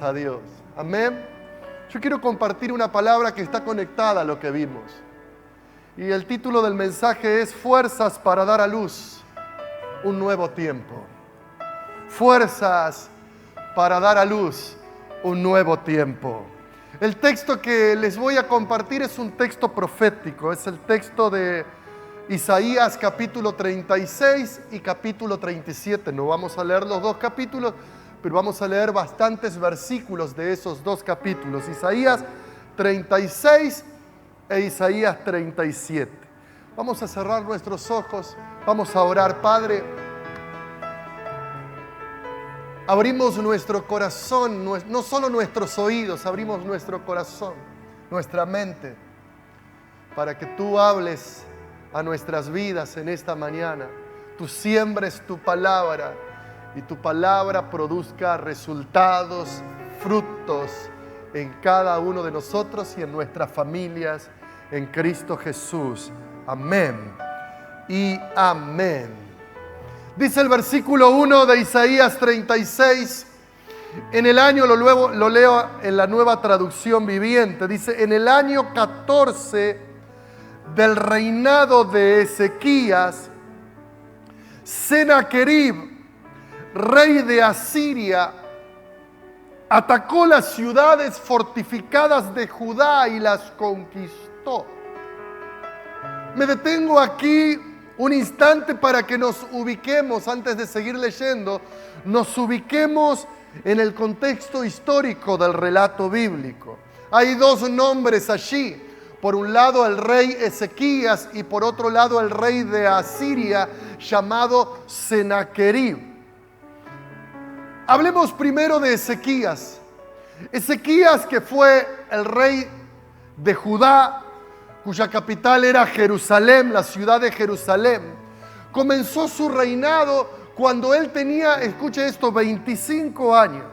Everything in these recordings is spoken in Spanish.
a Dios. Amén. Yo quiero compartir una palabra que está conectada a lo que vimos. Y el título del mensaje es Fuerzas para dar a luz un nuevo tiempo. Fuerzas para dar a luz un nuevo tiempo. El texto que les voy a compartir es un texto profético. Es el texto de Isaías capítulo 36 y capítulo 37. No vamos a leer los dos capítulos, pero vamos a leer bastantes versículos de esos dos capítulos. Isaías 36 e Isaías 37. Vamos a cerrar nuestros ojos, vamos a orar. Padre, abrimos nuestro corazón, no solo nuestros oídos, abrimos nuestro corazón, nuestra mente, para que tú hables a nuestras vidas en esta mañana. Tú siembres tu palabra y tu palabra produzca resultados, frutos en cada uno de nosotros y en nuestras familias, en Cristo Jesús. Amén y amén. Dice el versículo 1 de Isaías 36, en el año, lo leo en la Nueva Traducción Viviente, dice: en el año 14 del reinado de Ezequías, Sennacherib, rey de Asiria, atacó las ciudades fortificadas de Judá y las conquistó. Me detengo aquí un instante para que nos ubiquemos, antes de seguir leyendo, nos ubiquemos en el contexto histórico del relato bíblico. Hay dos nombres allí. Por un lado el rey Ezequías y por otro lado el rey de Asiria llamado Sennacherib. Hablemos primero de Ezequías. Ezequías, que fue el rey de Judá, cuya capital era Jerusalén, la ciudad de Jerusalén, comenzó su reinado cuando él tenía, escuche esto, 25 años.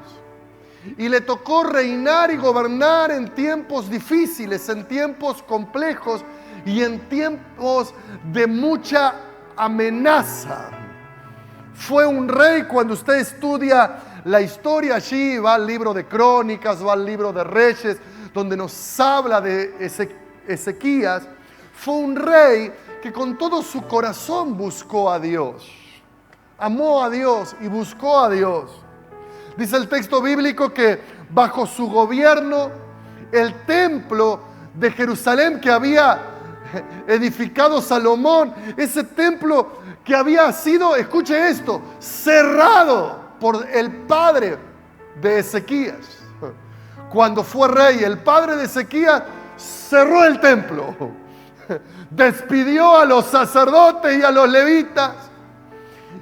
Y le tocó reinar y gobernar en tiempos difíciles, en tiempos complejos y en tiempos de mucha amenaza. Fue un rey, cuando usted estudia la historia allí, va al libro de Crónicas, va al libro de Reyes, donde nos habla de Ezequías. Fue un rey que con todo su corazón buscó a Dios, amó a Dios y buscó a Dios. Dice el texto bíblico que bajo su gobierno el templo de Jerusalén que había edificado Salomón, ese templo que había sido, escuche esto, cerrado por el padre de Ezequías. Cuando fue rey, el padre de Ezequías cerró el templo, despidió a los sacerdotes y a los levitas.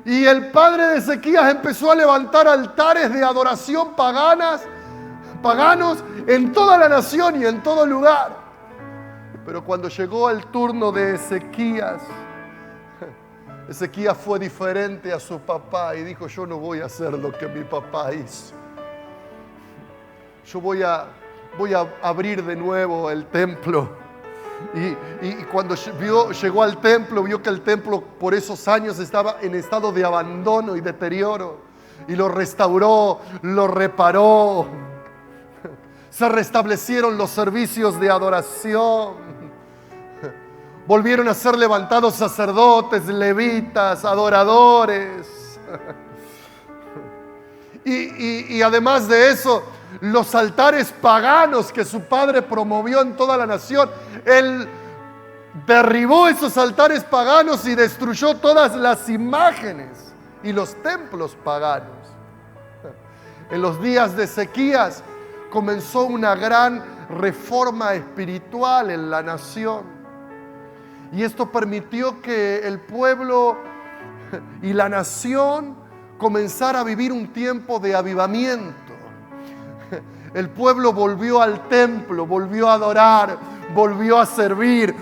Y el padre de Ezequías empezó a levantar altares de adoración paganos en toda la nación y en todo lugar. Pero cuando llegó el turno de Ezequías, Ezequías fue diferente a su papá y dijo: yo no voy a hacer lo que mi papá hizo. Yo voy a abrir de nuevo el templo. Y cuando llegó al templo, vio que el templo por esos años estaba en estado de abandono y deterioro. Y lo restauró, lo reparó. Se restablecieron los servicios de adoración. Volvieron a ser levantados sacerdotes, levitas, adoradores. Y además de eso, los altares paganos que su padre promovió en toda la nación, él derribó esos altares paganos y destruyó todas las imágenes y los templos paganos. En los días de Ezequías comenzó una gran reforma espiritual en la nación. Y esto permitió que el pueblo y la nación comenzara a vivir un tiempo de avivamiento. El pueblo volvió al templo, volvió a adorar, volvió a servir,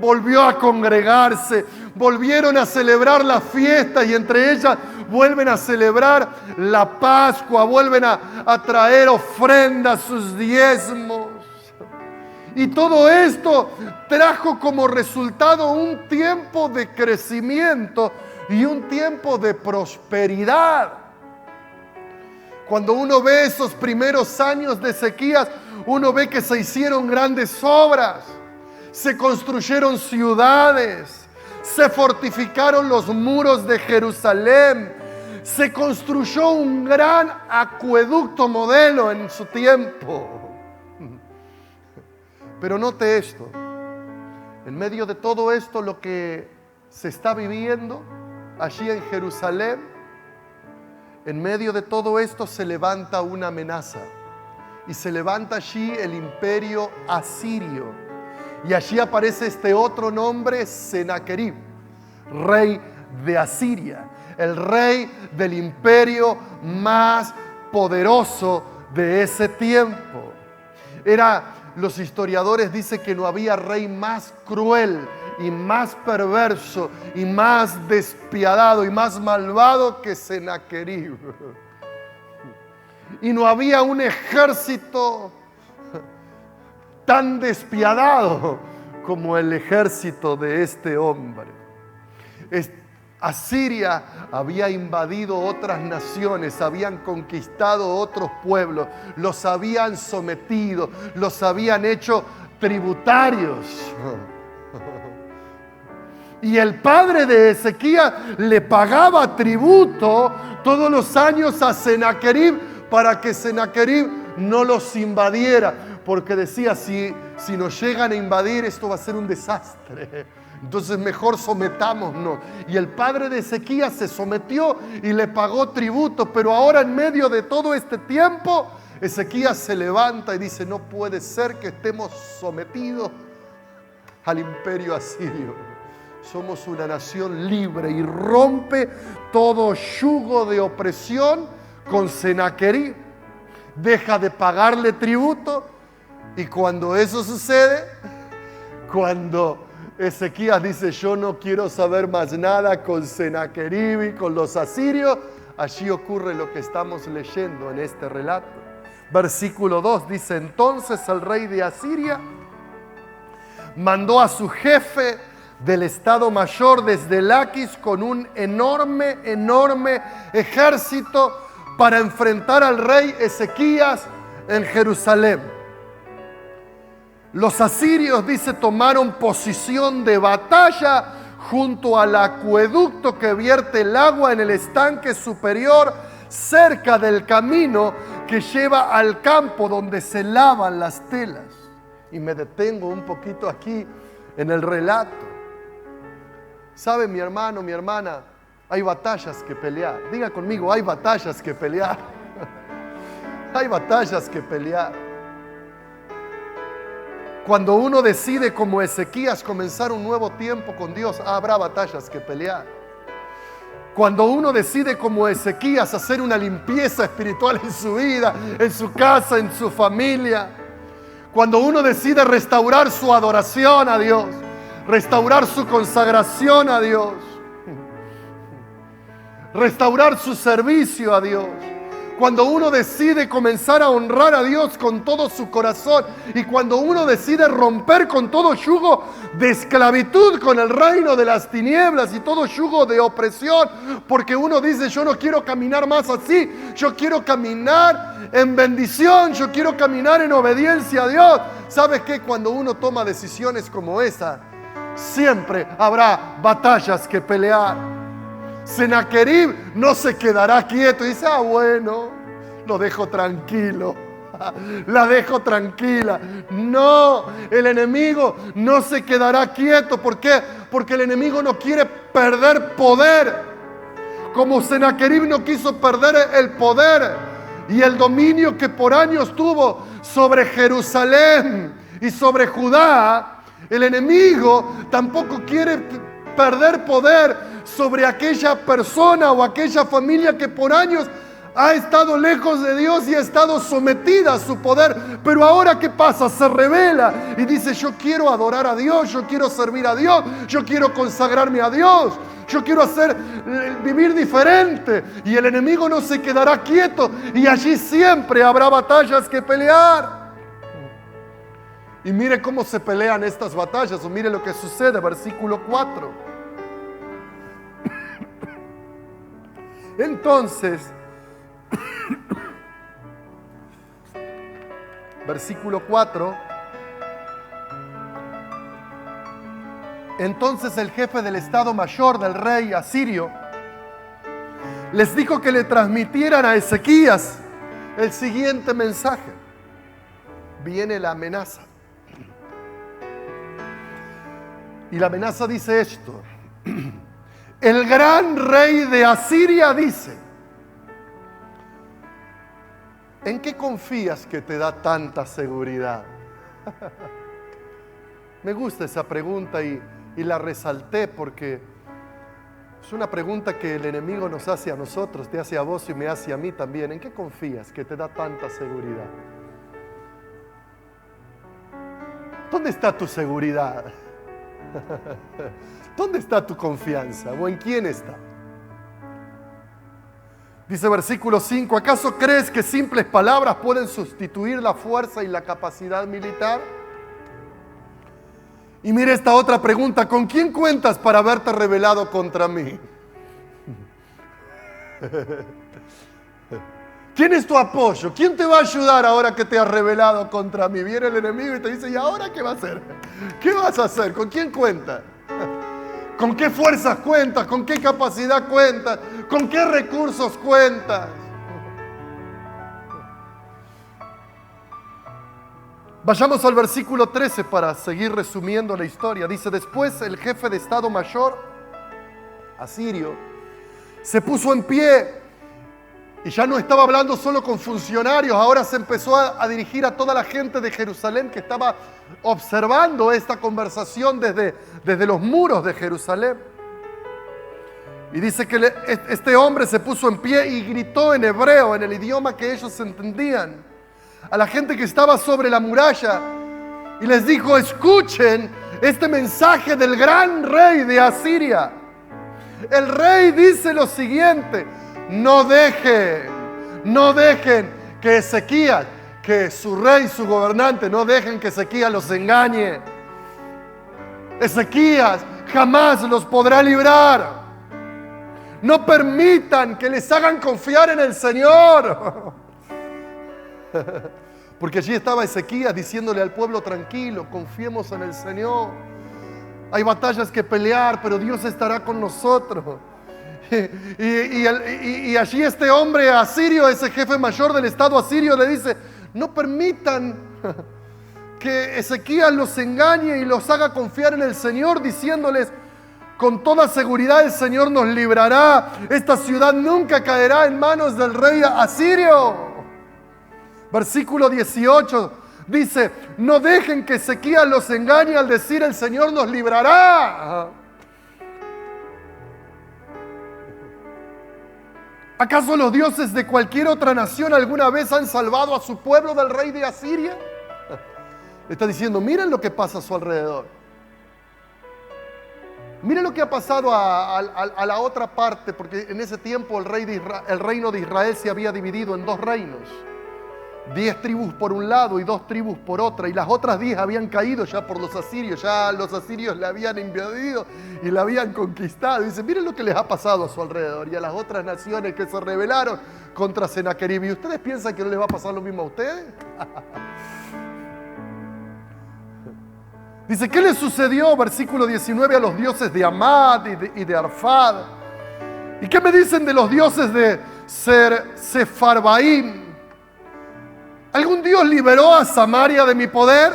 volvió a congregarse, volvieron a celebrar las fiestas y entre ellas vuelven a celebrar la Pascua, vuelven a traer ofrendas, sus diezmos. Y todo esto trajo como resultado un tiempo de crecimiento y un tiempo de prosperidad. Cuando uno ve esos primeros años de Ezequías, uno ve que se hicieron grandes obras, se construyeron ciudades, se fortificaron los muros de Jerusalén, se construyó un gran acueducto modelo en su tiempo. Pero note esto, en medio de todo esto, lo que se está viviendo allí en Jerusalén, en medio de todo esto se levanta una amenaza. Y se levanta allí el imperio asirio. Y allí aparece este otro nombre, Sennacherib, rey de Asiria. El rey del imperio más poderoso de ese tiempo. Los historiadores dicen que no había rey más cruel y más perverso y más despiadado y más malvado que Sennacherib. Y no había un ejército tan despiadado como el ejército de este hombre. Asiria había invadido otras naciones, habían conquistado otros pueblos, los habían sometido, los habían hecho tributarios. Y el padre de Ezequías le pagaba tributo todos los años a Sennacherib para que Sennacherib no los invadiera, porque decía, si nos llegan a invadir, esto va a ser un desastre. Entonces mejor sometámonos. Y el padre de Ezequías se sometió y le pagó tributo, pero ahora en medio de todo este tiempo, Ezequías se levanta y dice, no puede ser que estemos sometidos al imperio asirio. Somos una nación libre, y rompe todo yugo de opresión con Sennacherib. Deja de pagarle tributo, y cuando eso sucede, cuando Ezequías dice, yo no quiero saber más nada con Sennacherib y con los asirios, allí ocurre lo que estamos leyendo en este relato. Versículo 2 dice, entonces el rey de Asiria mandó a su jefe del Estado Mayor desde Laquis con un enorme ejército para enfrentar al rey Ezequías en Jerusalén. Los asirios, dice, tomaron posición de batalla junto al acueducto que vierte el agua en el estanque superior, cerca del camino que lleva al campo donde se lavan las telas. Y me detengo un poquito aquí en el relato. ¿Sabe, mi hermano, mi hermana? Hay batallas que pelear. Diga conmigo, hay batallas que pelear. Hay batallas que pelear. Cuando uno decide, como Ezequías, comenzar un nuevo tiempo con Dios, habrá batallas que pelear. Cuando uno decide, como Ezequías, hacer una limpieza espiritual en su vida, en su casa, en su familia. Cuando uno decide restaurar su adoración a Dios, restaurar su consagración a Dios, restaurar su servicio a Dios. Cuando uno decide comenzar a honrar a Dios con todo su corazón, y cuando uno decide romper con todo yugo de esclavitud con el reino de las tinieblas y todo yugo de opresión, porque uno dice, yo no quiero caminar más así, yo quiero caminar en bendición, yo quiero caminar en obediencia a Dios. ¿Sabes qué? Cuando uno toma decisiones como esa, siempre habrá batallas que pelear. Sennacherib no se quedará quieto y dice, bueno, lo dejo tranquilo, la dejo tranquila. No, el enemigo no se quedará quieto. ¿Por qué? Porque el enemigo no quiere perder poder, como Sennacherib no quiso perder el poder y el dominio que por años tuvo sobre Jerusalén y sobre Judá. El enemigo tampoco quiere perder poder sobre aquella persona o aquella familia que por años ha estado lejos de Dios y ha estado sometida a su poder. Pero ahora, ¿qué pasa? Se revela y dice, yo quiero adorar a Dios, yo quiero servir a Dios, yo quiero consagrarme a Dios, yo quiero vivir diferente. Y el enemigo no se quedará quieto, y allí siempre habrá batallas que pelear. Y mire cómo se pelean estas batallas, o mire lo que sucede, versículo 4. Entonces, versículo 4. Entonces el jefe del estado mayor del rey asirio les dijo que le transmitieran a Ezequías el siguiente mensaje. Viene la amenaza. Y la amenaza dice esto: el gran rey de Asiria dice: ¿en qué confías que te da tanta seguridad? Me gusta esa pregunta y la resalté porque es una pregunta que el enemigo nos hace a nosotros, te hace a vos y me hace a mí también. ¿En qué confías que te da tanta seguridad? ¿Dónde está tu seguridad? ¿Dónde está tu confianza? ¿O en quién está? Dice versículo 5, ¿acaso crees que simples palabras pueden sustituir la fuerza y la capacidad militar? Y mira esta otra pregunta: ¿con quién cuentas para haberte rebelado contra mí? ¿Quién es tu apoyo? ¿Quién te va a ayudar ahora que te has rebelado contra mí? Viene el enemigo y te dice: ¿y ahora qué va a hacer? ¿Qué vas a hacer? ¿Con quién cuentas? ¿Con qué fuerzas cuentas? ¿Con qué capacidad cuentas? ¿Con qué recursos cuentas? Vayamos al versículo 13 para seguir resumiendo la historia. Dice: después el jefe de estado mayor asirio se puso en pie y ya no estaba hablando solo con funcionarios, ahora se empezó a dirigir a toda la gente de Jerusalén que estaba observando esta conversación desde los muros de Jerusalén. Y dice que este hombre se puso en pie y gritó en hebreo, en el idioma que ellos entendían, a la gente que estaba sobre la muralla, y les dijo: escuchen este mensaje del gran rey de Asiria. El rey dice lo siguiente: no dejen que Ezequías, que su rey, su gobernante, no dejen que Ezequías los engañe. Ezequías jamás los podrá librar. No permitan que les hagan confiar en el Señor. Porque allí estaba Ezequías diciéndole al pueblo: tranquilo, confiemos en el Señor. Hay batallas que pelear, pero Dios estará con nosotros. Y allí este hombre asirio, ese jefe mayor del estado asirio, le dice: no permitan que Ezequías los engañe y los haga confiar en el Señor, diciéndoles: con toda seguridad el Señor nos librará. Esta ciudad nunca caerá en manos del rey asirio. Versículo 18 dice: no dejen que Ezequías los engañe al decir: el Señor nos librará. ¿Acaso los dioses de cualquier otra nación alguna vez han salvado a su pueblo del rey de Asiria? Está diciendo: miren lo que pasa a su alrededor. Miren lo que ha pasado a la otra parte, porque en ese tiempo el reino de Israel se había dividido en dos reinos. 10 tribus por un lado y 2 tribus por otra, y las otras 10 habían caído ya por los asirios, ya los asirios la habían invadido y la habían conquistado. Y dice: miren lo que les ha pasado a su alrededor y a las otras naciones que se rebelaron contra Sennacherib. ¿Y ustedes piensan que no les va a pasar lo mismo a ustedes? Dice: ¿qué les sucedió? Versículo 19, a los dioses de Amad y de Arfad. ¿Y qué me dicen de los dioses de Sefarbaim? ¿Algún dios liberó a Samaria de mi poder?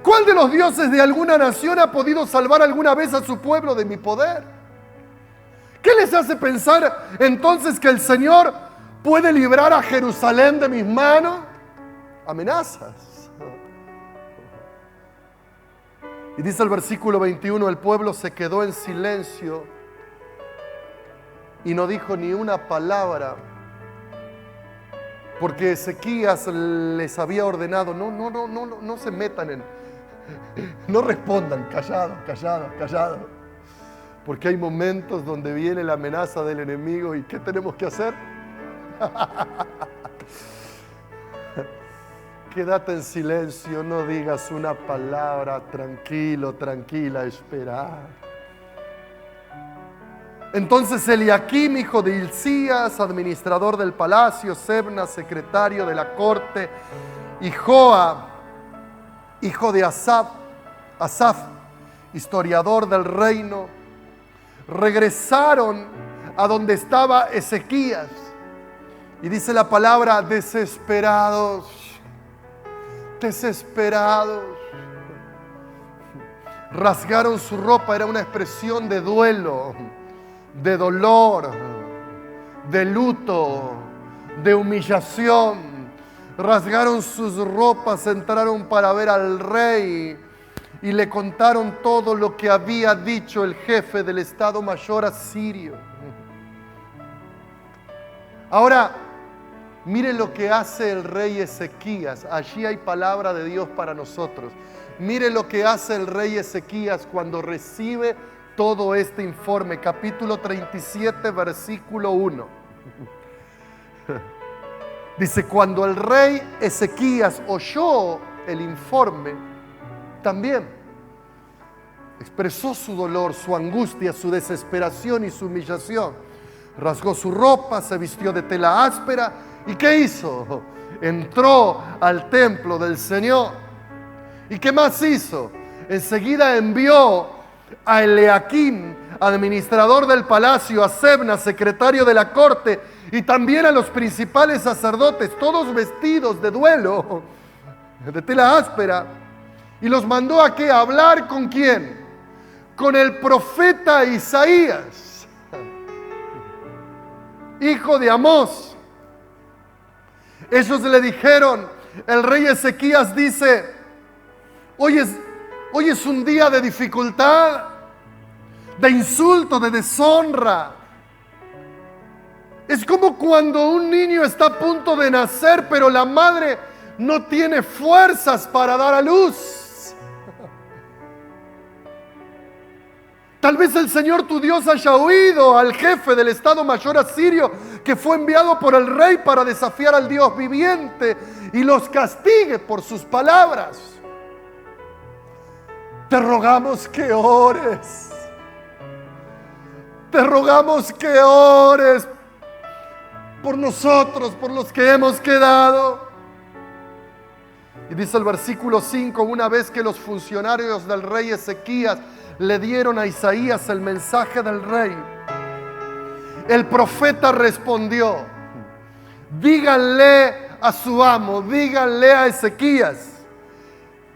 ¿Cuál de los dioses de alguna nación ha podido salvar alguna vez a su pueblo de mi poder? ¿Qué les hace pensar entonces que el Señor puede librar a Jerusalén de mis manos? Amenazas. Y dice el versículo 21, el pueblo se quedó en silencio y no dijo ni una palabra, porque Ezequías les había ordenado: no se metan no respondan, callados. Porque hay momentos donde viene la amenaza del enemigo y ¿qué tenemos que hacer? Quédate en silencio, no digas una palabra, tranquilo, tranquila, espera. Entonces Eliaquim, hijo de Hilcías, administrador del palacio, Sebna, secretario de la corte, y Joa, hijo de Asaf, historiador del reino, regresaron a donde estaba Ezequías. Y dice la palabra, desesperados. Rasgaron su ropa, era una expresión de duelo, de dolor, de luto, de humillación. Rasgaron sus ropas, entraron para ver al rey y le contaron todo lo que había dicho el jefe del Estado Mayor asirio. Ahora, mire lo que hace el rey Ezequías. Allí hay palabra de Dios para nosotros. Mire lo que hace el rey Ezequías cuando recibe todo este informe. Capítulo 37, versículo 1. Dice, cuando el rey Ezequías oyó el informe, también expresó su dolor, su angustia, su desesperación y su humillación. Rasgó su ropa, se vistió de tela áspera. ¿Y qué hizo? Entró al templo del Señor. ¿Y qué más hizo? Enseguida envió a Eliaquim, administrador del palacio, a Sebna, secretario de la corte, y también a los principales sacerdotes, todos vestidos de duelo, de tela áspera, y los mandó a ¿qué? ¿A hablar con quién? Con el profeta Isaías, hijo de Amós. Ellos le dijeron, el rey Ezequías dice, hoy es un día de dificultad, de insulto, de deshonra. Es como cuando un niño está a punto de nacer, pero la madre no tiene fuerzas para dar a luz. Tal vez el Señor tu Dios haya oído al jefe del Estado Mayor asirio que fue enviado por el rey para desafiar al Dios viviente y los castigue por sus palabras. Te rogamos que ores. Te rogamos que ores por nosotros, por los que hemos quedado. Y dice el versículo 5, una vez que los funcionarios del rey Ezequías le dieron a Isaías el mensaje del rey, el profeta respondió, díganle a su amo, díganle a Ezequías,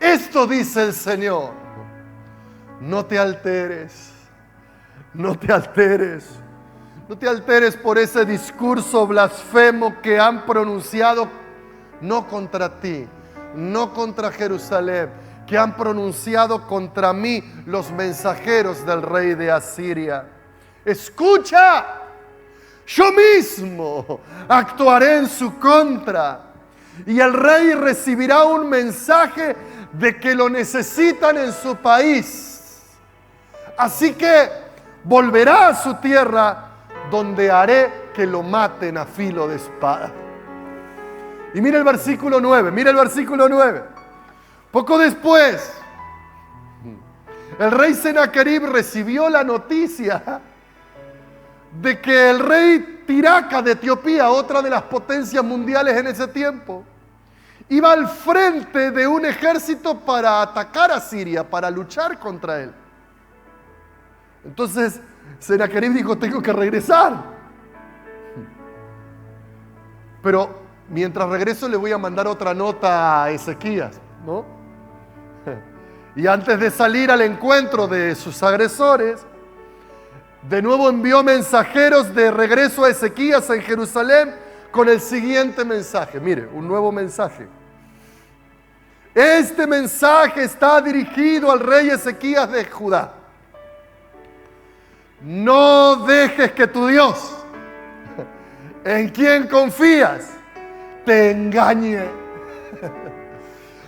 esto dice el Señor, no te alteres, no te alteres. No te alteres por ese discurso blasfemo que han pronunciado, no contra ti, no contra Jerusalén, que han pronunciado contra mí los mensajeros del rey de Asiria. Escucha, yo mismo actuaré en su contra y el rey recibirá un mensaje de que lo necesitan en su país. Así que volverá a su tierra, donde haré que lo maten a filo de espada. Y mira el versículo 9, mira el versículo 9. Poco después, el rey Sennacherib recibió la noticia de que el rey Tiraca de Etiopía, otra de las potencias mundiales en ese tiempo, iba al frente de un ejército para atacar a Siria, para luchar contra él. Entonces, Sennacherib dijo, tengo que regresar. Pero mientras regreso le voy a mandar otra nota a Ezequías, ¿no? Y antes de salir al encuentro de sus agresores, de nuevo envió mensajeros de regreso a Ezequías en Jerusalén con el siguiente mensaje. Mire, un nuevo mensaje. Este mensaje está dirigido al rey Ezequías de Judá. No dejes que tu Dios, en quien confías, te engañe.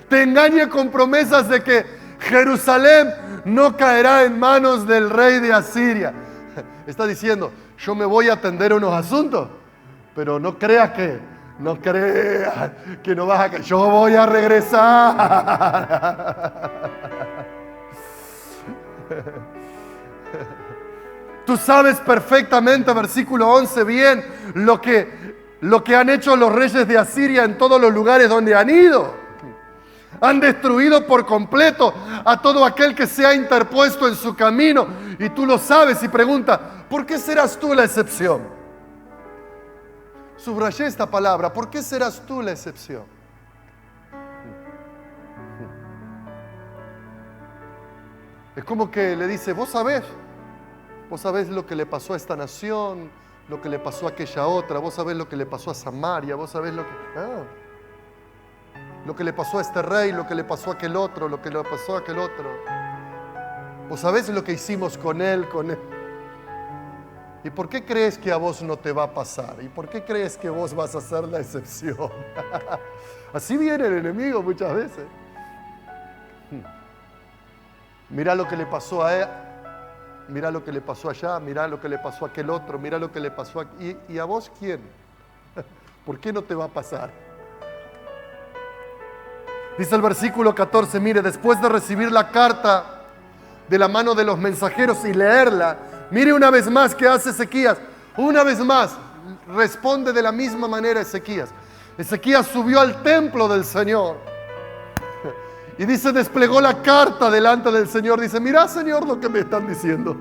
Te engañe con promesas de que Jerusalén no caerá en manos del rey de Asiria. Está diciendo, yo me voy a atender unos asuntos, pero no creas que no vas a caer. Yo voy a regresar. Tú sabes perfectamente, versículo 11, bien lo que han hecho los reyes de Asiria en todos los lugares donde han ido. Han destruido por completo a todo aquel que se ha interpuesto en su camino. Y tú lo sabes y pregunta, ¿por qué serás tú la excepción? Subrayé esta palabra, ¿por qué serás tú la excepción? Es como que le dice, vos sabés lo que le pasó a esta nación, lo que le pasó a aquella otra, vos sabés lo que le pasó a Samaria, vos sabés lo que le pasó a este rey, lo que le pasó a aquel otro, lo que le pasó a aquel otro. Vos sabés lo que hicimos con él. ¿Y por qué crees que a vos no te va a pasar? ¿Y por qué crees que vos vas a ser la excepción? Así viene el enemigo muchas veces. Mira lo que le pasó a él, mira lo que le pasó allá, mira lo que le pasó a aquel otro, mira lo que le pasó aquí. ¿Y a vos quién? ¿Por qué no te va a pasar? Dice el versículo 14, mire, después de recibir la carta de la mano de los mensajeros y leerla, mire una vez más qué hace Ezequías. Una vez más, responde de la misma manera Ezequías. Ezequías subió al templo del Señor. Y dice, desplegó la carta delante del Señor. Dice, mira, Señor, lo que me están diciendo.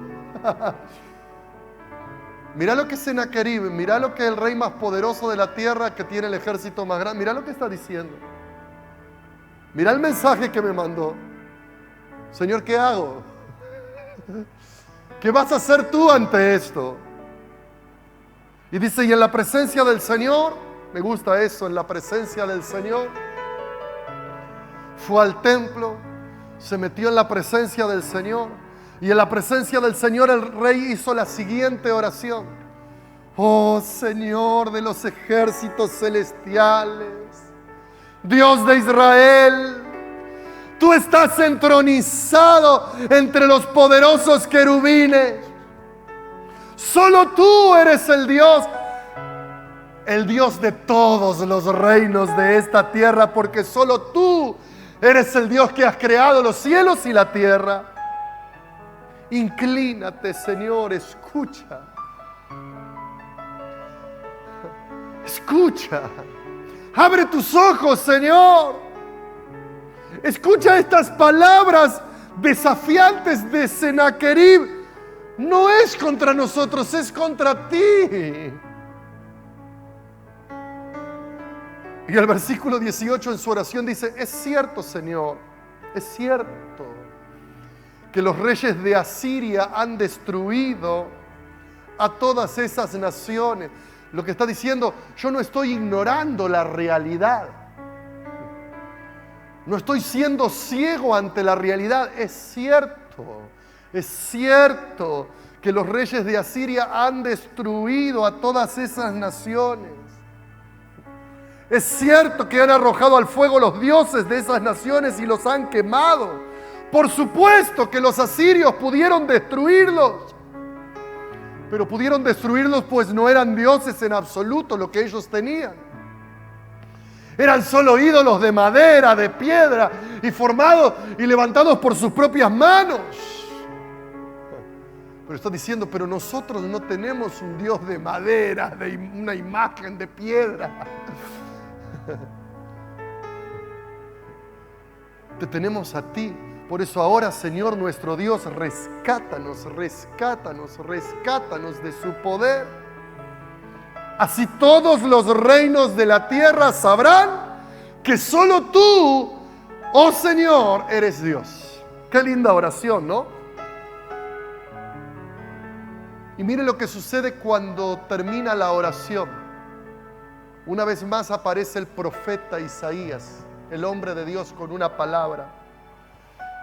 Mira lo que es Sennacherib, mira lo que es el rey más poderoso de la tierra, que tiene el ejército más grande. Mira lo que está diciendo. Mira el mensaje que me mandó. Señor, ¿qué hago? ¿Qué vas a hacer tú ante esto? Y dice, y en la presencia del Señor, me gusta eso, en la presencia del Señor, fue al templo, se metió en la presencia del Señor, y en la presencia del Señor el rey hizo la siguiente oración. Oh Señor de los ejércitos celestiales, Dios de Israel, tú estás entronizado entre los poderosos querubines. Solo tú eres el Dios de todos los reinos de esta tierra, porque solo tú eres el Dios que has creado los cielos y la tierra. Inclínate, Señor, escucha. Escucha. Abre tus ojos, Señor. Escucha estas palabras desafiantes de Sennacherib. No es contra nosotros, es contra ti. Y el versículo 18 en su oración dice, es cierto, Señor, es cierto que los reyes de Asiria han destruido a todas esas naciones. Lo que está diciendo, yo no estoy ignorando la realidad. No estoy siendo ciego ante la realidad. Es cierto que los reyes de Asiria han destruido a todas esas naciones. Es cierto que han arrojado al fuego los dioses de esas naciones y los han quemado. Por supuesto que los asirios pudieron destruirlos. Pero pudieron destruirlos pues no eran dioses en absoluto lo que ellos tenían. Eran solo ídolos de madera, de piedra, y formados y levantados por sus propias manos. Pero está diciendo, pero nosotros no tenemos un Dios de madera, de una imagen de piedra. Te tenemos a ti. Por eso ahora, Señor nuestro Dios, rescátanos de su poder. Así todos los reinos de la tierra sabrán que solo tú, oh Señor, eres Dios. Qué linda oración, ¿no? Y mire lo que sucede cuando termina la oración. Una vez más aparece el profeta Isaías, el hombre de Dios, con una palabra.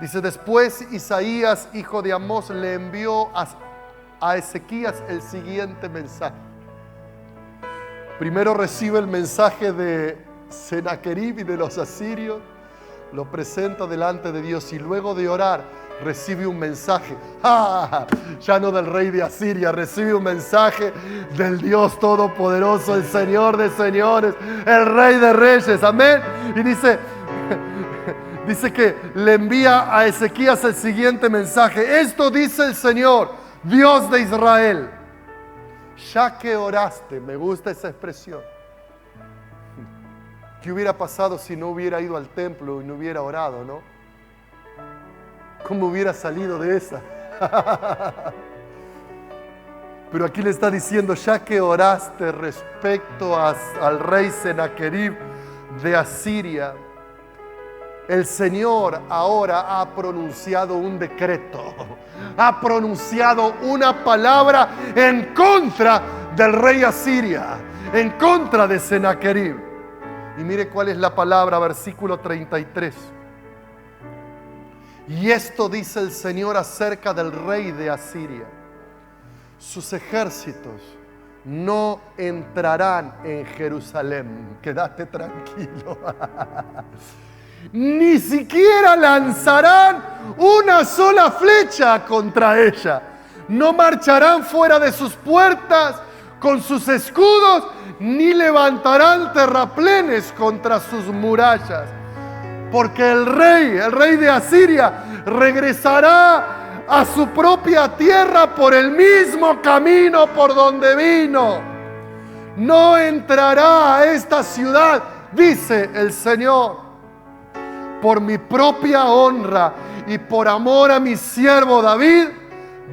Dice, después Isaías, hijo de Amós, le envió a Ezequías el siguiente mensaje. Primero recibe el mensaje de Sennacherib y de los asirios, lo presenta delante de Dios y luego de orar recibe un mensaje. Ya no del rey de Asiria, recibe un mensaje del Dios Todopoderoso, el Señor de señores, el Rey de reyes. Amén. Y dice que le envía a Ezequías el siguiente mensaje. Esto dice el Señor, Dios de Israel. Ya que oraste, me gusta esa expresión. ¿Qué hubiera pasado si no hubiera ido al templo y no hubiera orado, no? ¿Cómo hubiera salido de esa? Pero aquí le está diciendo, ya que oraste respecto al rey Sennacherib de Asiria, el Señor ahora ha pronunciado un decreto, ha pronunciado una palabra en contra del rey Asiria, en contra de Sennacherib. Y mire cuál es la palabra, versículo 33. Y esto dice el Señor acerca del rey de Asiria: sus ejércitos no entrarán en Jerusalén. Quédate tranquilo. Ni siquiera lanzarán una sola flecha contra ella. No marcharán fuera de sus puertas con sus escudos, ni levantarán terraplenes contra sus murallas. Porque el rey de Asiria, regresará a su propia tierra por el mismo camino por donde vino. No entrará a esta ciudad, dice el Señor. Por mi propia honra y por amor a mi siervo David,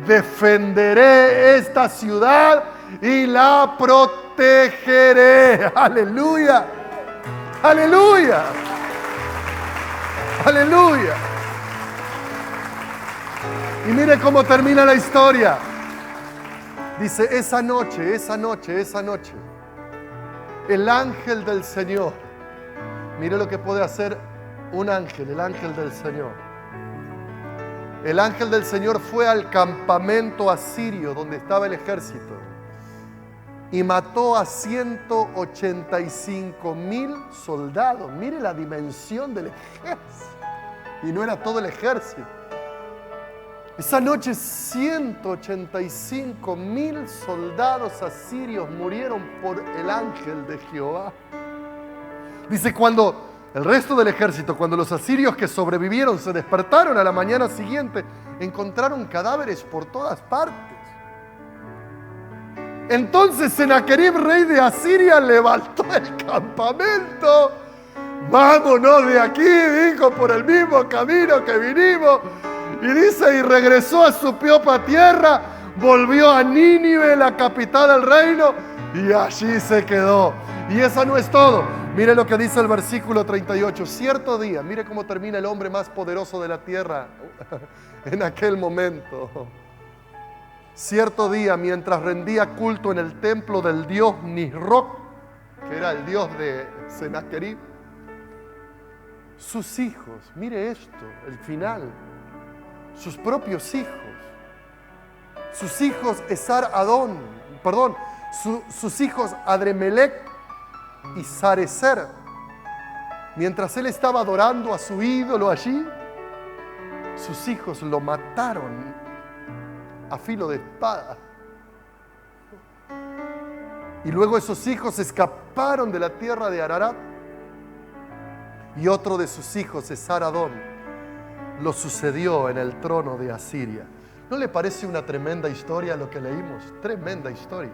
defenderé esta ciudad y la protegeré. Aleluya, aleluya, aleluya. Y mire cómo termina la historia. Dice, esa noche, el ángel del Señor, mire lo que puede hacer un ángel, el ángel del Señor. El ángel del Señor fue al campamento asirio donde estaba el ejército y mató a 185,000 soldados. Mire la dimensión del ejército. Y no era todo el ejército. Esa noche 185,000 soldados asirios murieron por el ángel de Jehová. Dice, cuando el resto del ejército, cuando los asirios que sobrevivieron se despertaron a la mañana siguiente, encontraron cadáveres por todas partes. Entonces Sennacherib, rey de Asiria, levantó el campamento. Vámonos de aquí, dijo, por el mismo camino que vinimos. Y dice, y regresó a su propia tierra, volvió a Nínive, la capital del reino, y allí se quedó. Y eso no es todo. Mire lo que dice el versículo 38. Cierto día, mire cómo termina el hombre más poderoso de la tierra en aquel momento. Cierto día, mientras rendía culto en el templo del dios Nisroch, que era el dios de Sennacherib, sus hijos, mire esto, el final, sus propios hijos, sus hijos sus hijos Adremelech y Sarecer, mientras él estaba adorando a su ídolo allí, sus hijos lo mataron a filo de espada. Y luego esos hijos escaparon de la tierra de Ararat, y otro de sus hijos, Esar-Adón, lo sucedió en el trono de Asiria. ¿No le parece una tremenda historia lo que leímos? Tremenda historia.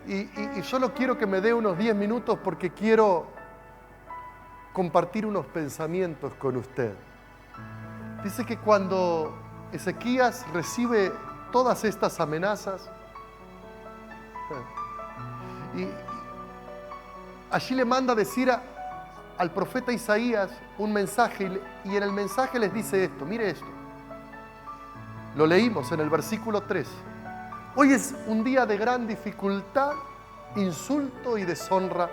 Y solo quiero que me dé unos 10 minutos porque quiero compartir unos pensamientos con usted. Dice que cuando Ezequías recibe todas estas amenazas, y allí le manda decir al profeta Isaías un mensaje, y en el mensaje les dice esto, mire esto. Lo leímos en el versículo 3. Hoy es un día de gran dificultad, insulto y deshonra.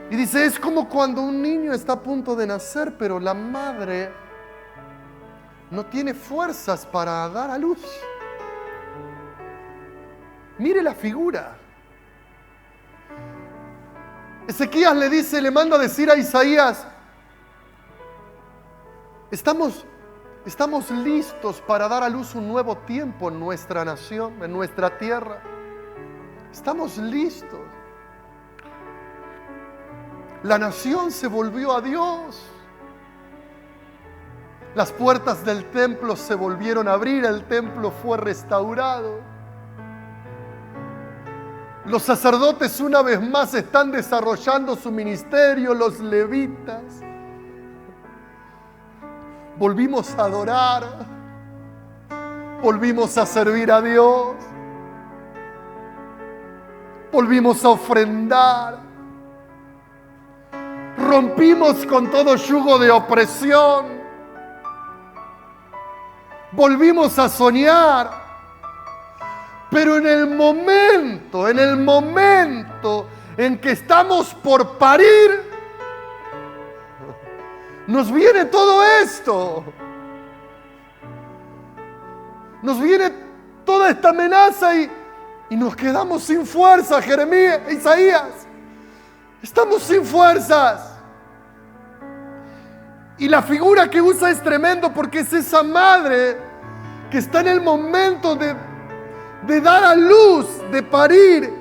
Y dice, es como cuando un niño está a punto de nacer, pero la madre no tiene fuerzas para dar a luz. Mire la figura. Ezequías le manda a decir a Isaías, estamos listos para dar a luz un nuevo tiempo en nuestra nación, en nuestra tierra. Estamos listos. La nación se volvió a Dios. Las puertas del templo se volvieron a abrir, el templo fue restaurado. Los sacerdotes una vez más están desarrollando su ministerio, los levitas. Volvimos a adorar, volvimos a servir a Dios, volvimos a ofrendar, rompimos con todo yugo de opresión, volvimos a soñar, pero en el momento en que estamos por parir, nos viene todo esto. Nos viene toda esta amenaza y nos quedamos sin fuerza, Jeremías, Isaías. Estamos sin fuerzas. Y la figura que usa es tremendo porque es esa madre que está en el momento de dar a luz, de parir.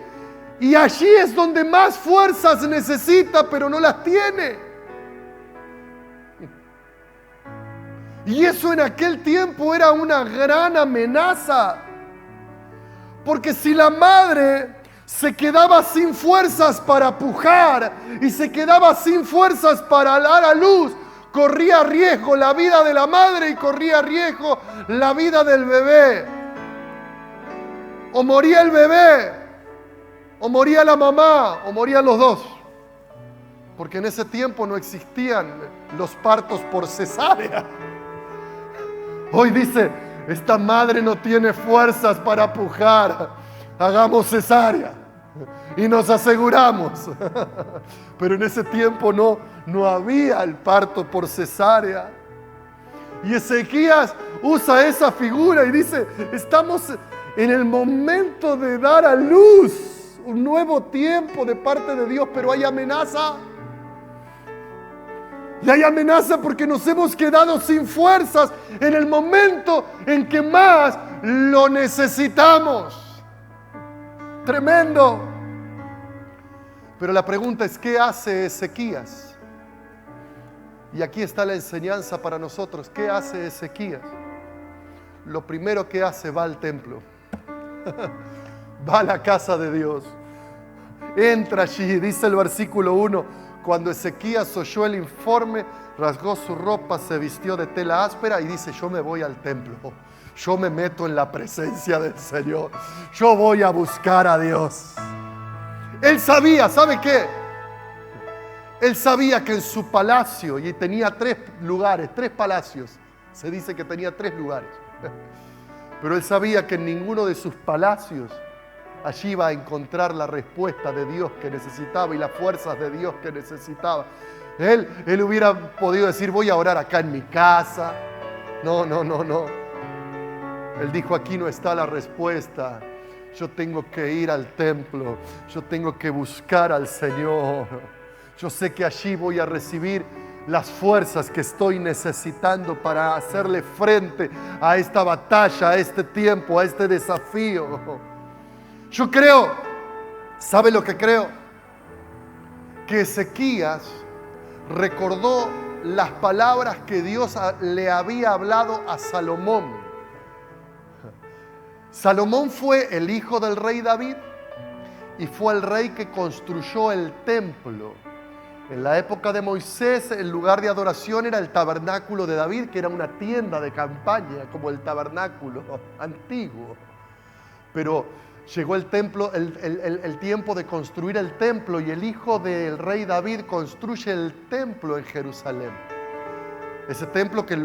Y allí es donde más fuerzas necesita, pero no las tiene. Y eso en aquel tiempo era una gran amenaza. Porque si la madre se quedaba sin fuerzas para pujar y se quedaba sin fuerzas para dar a luz, corría riesgo la vida de la madre y corría riesgo la vida del bebé. O moría el bebé, o moría la mamá, o morían los dos. Porque en ese tiempo no existían los partos por cesárea. Hoy dice, esta madre no tiene fuerzas para pujar, hagamos cesárea y nos aseguramos. Pero en ese tiempo no había el parto por cesárea. Y Ezequías usa esa figura y dice, estamos en el momento de dar a luz un nuevo tiempo de parte de Dios, pero hay amenaza. Y hay amenaza porque nos hemos quedado sin fuerzas en el momento en que más lo necesitamos. Tremendo. Pero la pregunta es, ¿qué hace Ezequías? Y aquí está la enseñanza para nosotros. ¿Qué hace Ezequías? Lo primero que hace, va al templo. Va a la casa de Dios. Entra allí, dice el versículo 1. Cuando Ezequías oyó el informe, rasgó su ropa, se vistió de tela áspera y dice, yo me voy al templo. Yo me meto en la presencia del Señor. Yo voy a buscar a Dios. Él sabía, ¿sabe qué? Él sabía que en su palacio, y tenía 3 lugares, 3 palacios. Se dice que tenía 3 lugares. Pero él sabía que en ninguno de sus palacios allí iba a encontrar la respuesta de Dios que necesitaba y las fuerzas de Dios que necesitaba. Él hubiera podido decir, voy a orar acá en mi casa. No. Él dijo, aquí no está la respuesta. Yo tengo que ir al templo. Yo tengo que buscar al Señor. Yo sé que allí voy a recibir las fuerzas que estoy necesitando para hacerle frente a esta batalla, a este tiempo, a este desafío. Yo creo, ¿sabe lo que creo? Que Ezequías recordó las palabras que Dios le había hablado a Salomón. Salomón fue el hijo del rey David y fue el rey que construyó el templo. En la época de Moisés, el lugar de adoración era el tabernáculo de David, que era una tienda de campaña, como el tabernáculo antiguo. Pero llegó el tiempo de construir el templo y el hijo del rey David construye el templo en Jerusalén. Ese templo que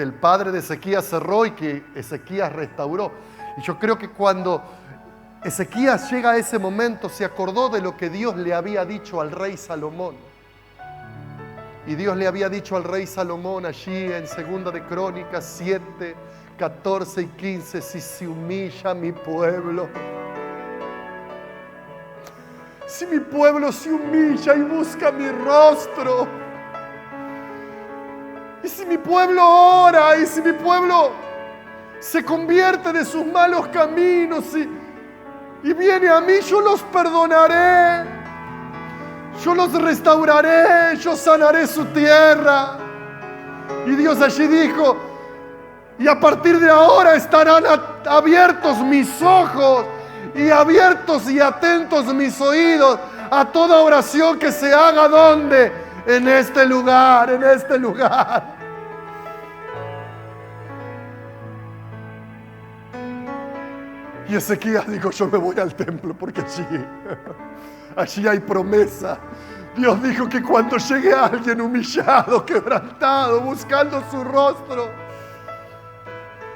el padre de Ezequías cerró y que Ezequías restauró. Y yo creo que cuando Ezequías llega a ese momento se acordó de lo que Dios le había dicho al rey Salomón. Y Dios le había dicho al rey Salomón allí en 2 de Crónicas 7, 14 y 15, si se humilla mi pueblo, si mi pueblo se humilla y busca mi rostro, y si mi pueblo ora, y si mi pueblo se convierte de sus malos caminos y viene a mí, yo los perdonaré, yo los restauraré, yo sanaré su tierra. Y Dios allí dijo, y a partir de ahora estarán abiertos mis ojos y abiertos y atentos mis oídos a toda oración que se haga. ¿Dónde? En este lugar, en este lugar. Y Ezequías dijo, yo me voy al templo porque allí hay promesa. Dios dijo que cuando llegue alguien humillado, quebrantado, buscando su rostro,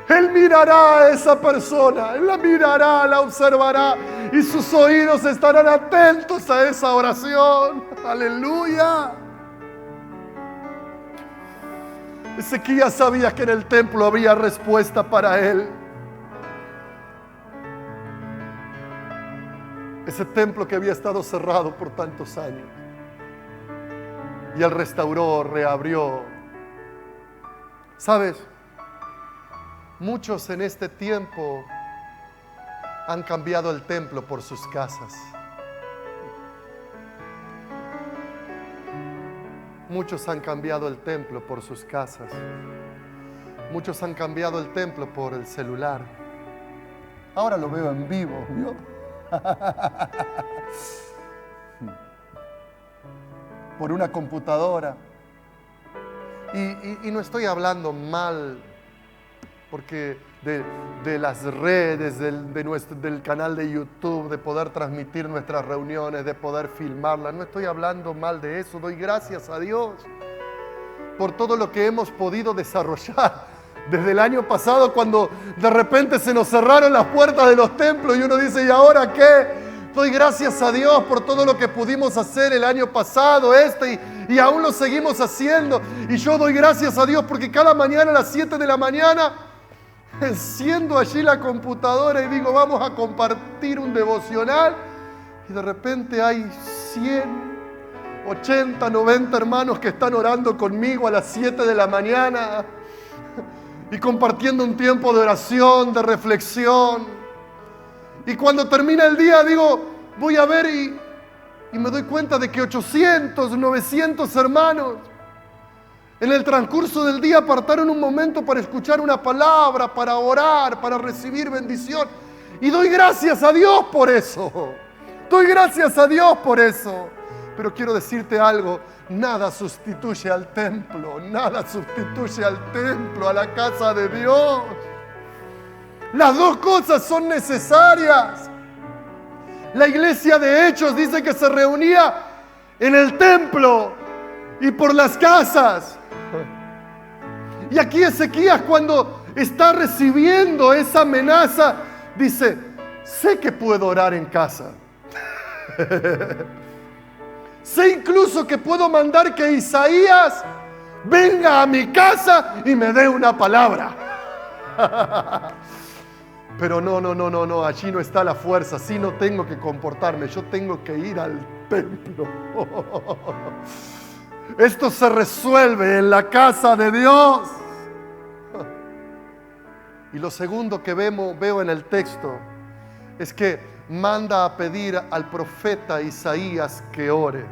Él mirará a esa persona, Él la mirará, la observará y sus oídos estarán atentos a esa oración. Aleluya. Ezequías sabía que en el templo había respuesta para él. Ese templo que había estado cerrado por tantos años. Y Él restauró, reabrió. ¿Sabes? Muchos en este tiempo han cambiado el templo por sus casas. Muchos han cambiado el templo por sus casas. Muchos han cambiado el templo por el celular. Ahora lo veo en vivo, ¿vio? Por una computadora. Y no estoy hablando mal porque de las redes, del canal de YouTube, de poder transmitir nuestras reuniones, de poder filmarlas. No estoy hablando mal de eso. Doy gracias a Dios por todo lo que hemos podido desarrollar desde el año pasado, cuando de repente se nos cerraron las puertas de los templos y uno dice, ¿y ahora qué? Doy gracias a Dios por todo lo que pudimos hacer el año pasado, y aún lo seguimos haciendo. Y yo doy gracias a Dios porque cada mañana a las 7 de la mañana enciendo allí la computadora y digo, vamos a compartir un devocional. Y de repente hay 100, 80, 90 hermanos que están orando conmigo a las 7 de la mañana y compartiendo un tiempo de oración, de reflexión. Y cuando termina el día digo, voy a ver y me doy cuenta de que 800, 900 hermanos en el transcurso del día apartaron un momento para escuchar una palabra, para orar, para recibir bendición. Y doy gracias a Dios por eso. Doy gracias a Dios por eso. Pero quiero decirte algo, nada sustituye al templo, nada sustituye al templo, a la casa de Dios. Las dos cosas son necesarias. La iglesia de Hechos dice que se reunía en el templo y por las casas. Y aquí Ezequías, cuando está recibiendo esa amenaza, dice, sé que puedo orar en casa. Sé incluso que puedo mandar que Isaías venga a mi casa y me dé una palabra. Pero no, allí no está la fuerza, así no tengo que comportarme, yo tengo que ir al templo. Esto se resuelve en la casa de Dios. Y lo segundo que veo en el texto es que manda a pedir al profeta Isaías que ore,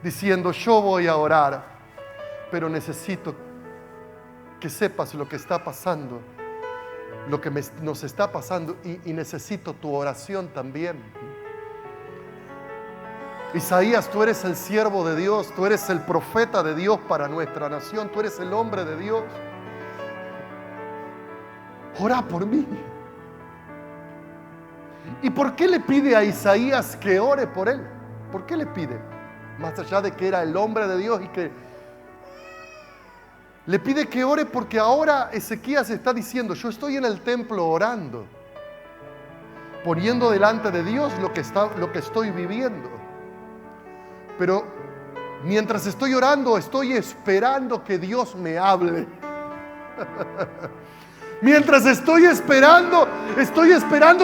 diciendo, yo voy a orar, pero necesito que sepas lo que está pasando, lo que nos está pasando, y necesito tu oración también. Isaías, tú eres el siervo de Dios, tú eres el profeta de Dios para nuestra nación, tú eres el hombre de Dios. Ora por mí. ¿Y por qué le pide a Isaías que ore por él? ¿Por qué le pide? Más allá de que era el hombre de Dios y que le pide que ore, porque ahora Ezequías está diciendo, yo estoy en el templo orando, poniendo delante de Dios lo que estoy viviendo. Pero mientras estoy orando, estoy esperando que Dios me hable. Mientras estoy esperando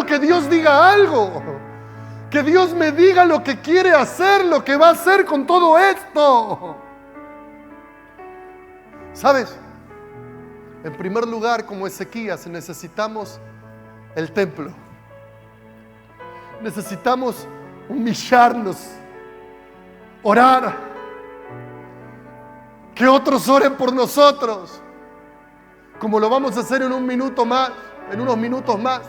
que Dios diga algo. Que Dios me diga lo que quiere hacer, lo que va a hacer con todo esto. ¿Sabes? En primer lugar, como Ezequías, necesitamos el templo. Necesitamos humillarnos, orar, que otros oren por nosotros, como lo vamos a hacer en unos minutos más.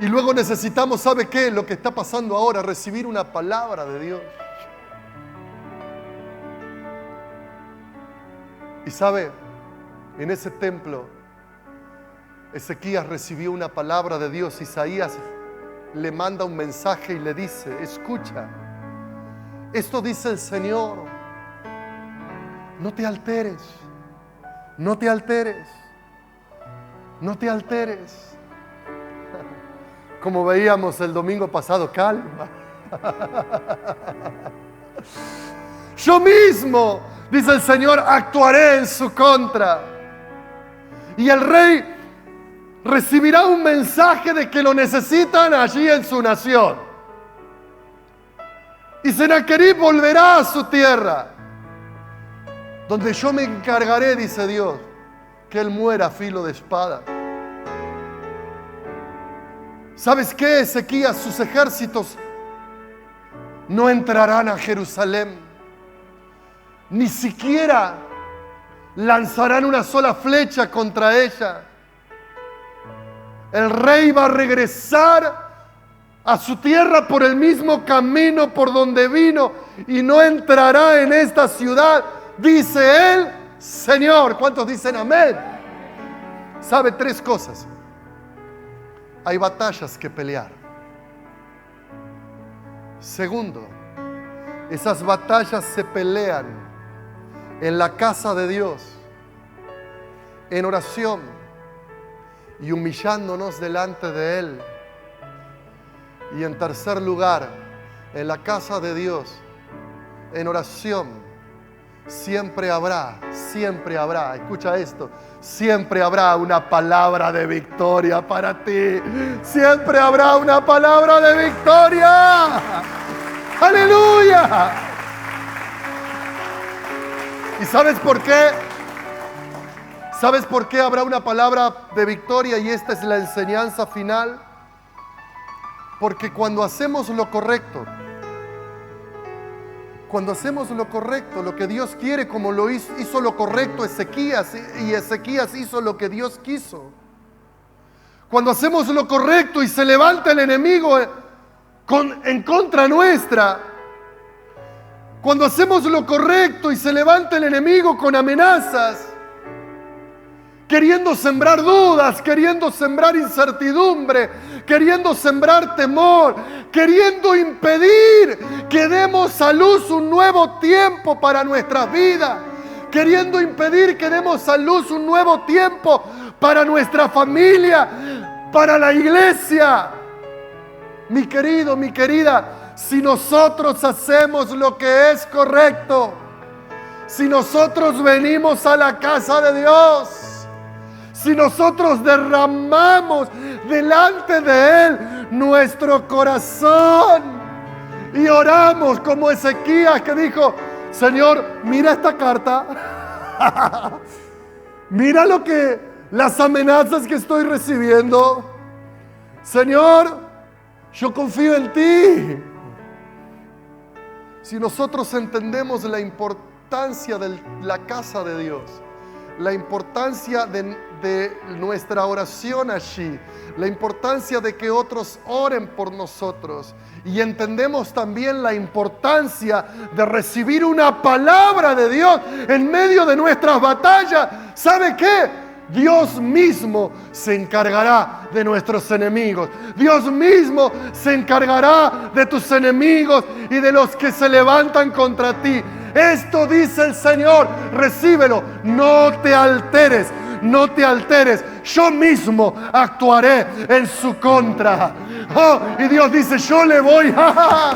Y luego necesitamos, ¿sabe qué? Lo que está pasando ahora, recibir una palabra de Dios. Y sabe, en ese templo, Ezequías recibió una palabra de Dios. Isaías le manda un mensaje y le dice: escucha, esto dice el Señor, no te alteres, no te alteres, no te alteres. Como veíamos el domingo pasado, calma. Yo mismo, dice el Señor, actuaré en su contra. Y el rey recibirá un mensaje de que lo necesitan allí en su nación. Y Sennacherib volverá a su tierra, donde yo me encargaré, dice Dios, que él muera a filo de espada. ¿Sabes qué, Ezequías? Sus ejércitos no entrarán a Jerusalén, ni siquiera lanzarán una sola flecha contra ella. El rey va a regresar a su tierra por el mismo camino por donde vino y no entrará en esta ciudad, dice el Señor. ¿Cuántos dicen amén? ¿Sabe? Tres cosas. Hay batallas que pelear. Segundo, esas batallas se pelean en la casa de Dios, en oración y humillándonos delante de Él. Y en tercer lugar, en la casa de Dios, en oración, siempre habrá, escucha esto, siempre habrá una palabra de victoria para ti. Siempre habrá una palabra de victoria. ¡Aleluya! ¿Y sabes por qué? ¿Sabes por qué habrá una palabra de victoria? Y esta es la enseñanza final. Porque cuando hacemos lo correcto, lo que Dios quiere, como lo hizo lo correcto Ezequías, y Ezequías hizo lo que Dios quiso. Cuando hacemos lo correcto y se levanta el enemigo en contra nuestra, cuando hacemos lo correcto y se levanta el enemigo con amenazas, queriendo sembrar dudas, queriendo sembrar incertidumbre, queriendo sembrar temor, queriendo impedir que demos a luz un nuevo tiempo para nuestras vidas, queriendo impedir que demos a luz un nuevo tiempo para nuestra familia, para la iglesia. Mi querido, mi querida, si nosotros hacemos lo que es correcto, si nosotros venimos a la casa de Dios, si nosotros derramamos delante de Él nuestro corazón y oramos como Ezequías, que dijo: Señor, mira esta carta, mira las amenazas que estoy recibiendo. Señor, yo confío en ti. Si nosotros entendemos la importancia de la casa de Dios, la importancia de nuestra oración allí, la importancia de que otros oren por nosotros, y entendemos también la importancia de recibir una palabra de Dios en medio de nuestras batallas, ¿sabe qué? Dios mismo se encargará de nuestros enemigos. Dios mismo se encargará de tus enemigos y de los que se levantan contra ti. Esto dice el Señor, recíbelo, no te alteres, no te alteres, yo mismo actuaré en su contra. Oh, y Dios dice: yo le voy a...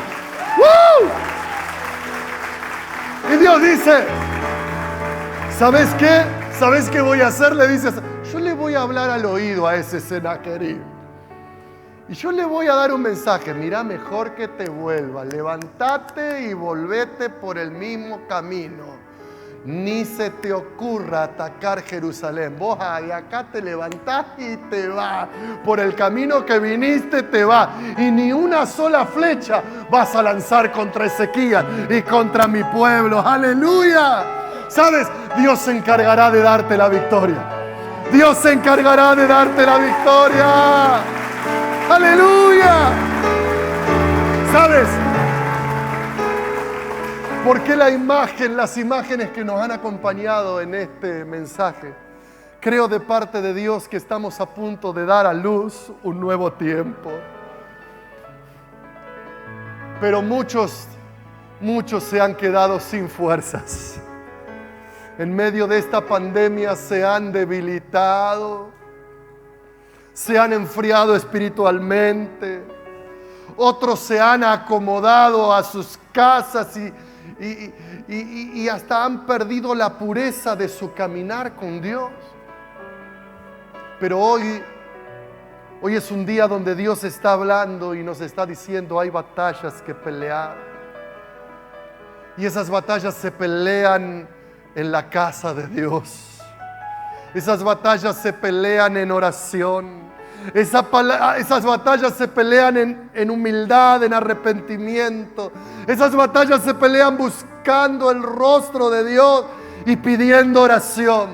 Y Dios dice: ¿sabes qué? ¿Sabes qué voy a hacer? Le dices: yo le voy a hablar al oído a ese Sennacherib. Y yo le voy a dar un mensaje: mira, mejor que te vuelvas, levántate y volvete por el mismo camino. Ni se te ocurra atacar Jerusalén. Vos de acá te levantás y te vas. Por el camino que viniste te vas. Y ni una sola flecha vas a lanzar contra Ezequías y contra mi pueblo. ¡Aleluya! ¿Sabes? Dios se encargará de darte la victoria. Dios se encargará de darte la victoria. ¡Aleluya! ¿Sabes por qué las imágenes que nos han acompañado en este mensaje? Creo de parte de Dios que estamos a punto de dar a luz un nuevo tiempo. Pero muchos se han quedado sin fuerzas. En medio de esta pandemia se han debilitado, se han enfriado espiritualmente. Otros se han acomodado a sus casas y hasta han perdido la pureza de su caminar con Dios. Pero hoy es un día donde Dios está hablando y nos está diciendo: hay batallas que pelear. Y esas batallas se pelean en la casa de Dios. Esas batallas se pelean en oración. Esas batallas se pelean en humildad, en arrepentimiento. Esas batallas se pelean buscando el rostro de Dios y pidiendo oración.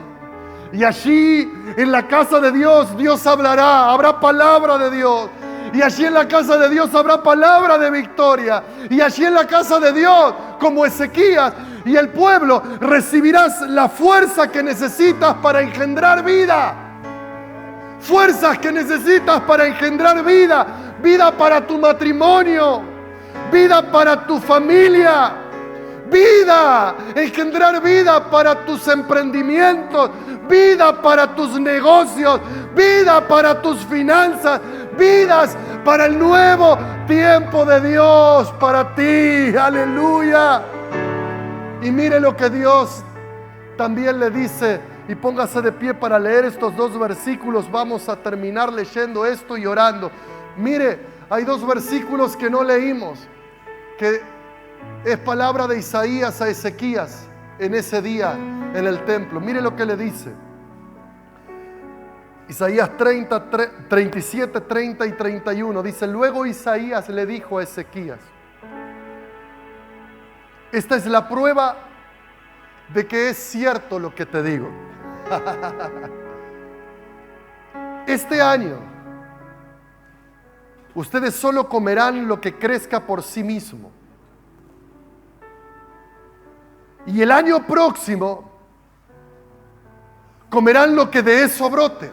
Y allí en la casa de Dios, Dios hablará, habrá palabra de Dios. Y allí en la casa de Dios habrá palabra de victoria. Y allí en la casa de Dios, como Ezequías y el pueblo, recibirás la fuerza que necesitas para engendrar vida. Fuerzas que necesitas para engendrar vida. Vida para tu matrimonio. Vida para tu familia. Vida, engendrar vida para tus emprendimientos. Vida para tus negocios. Vida para tus finanzas. Vidas para el nuevo tiempo de Dios para ti. Aleluya. Y mire lo que Dios también le dice. Y póngase de pie para leer estos dos versículos. Vamos a terminar leyendo esto y orando. Mire, hay dos versículos que no leímos, que es palabra de Isaías a Ezequías en ese día en el templo. Mire lo que le dice. Isaías 37, 30 y 31. Dice: luego Isaías le dijo a Ezequías: esta es la prueba de que es cierto lo que te digo. Este año ustedes solo comerán lo que crezca por sí mismo. Y el año próximo comerán lo que de eso brote.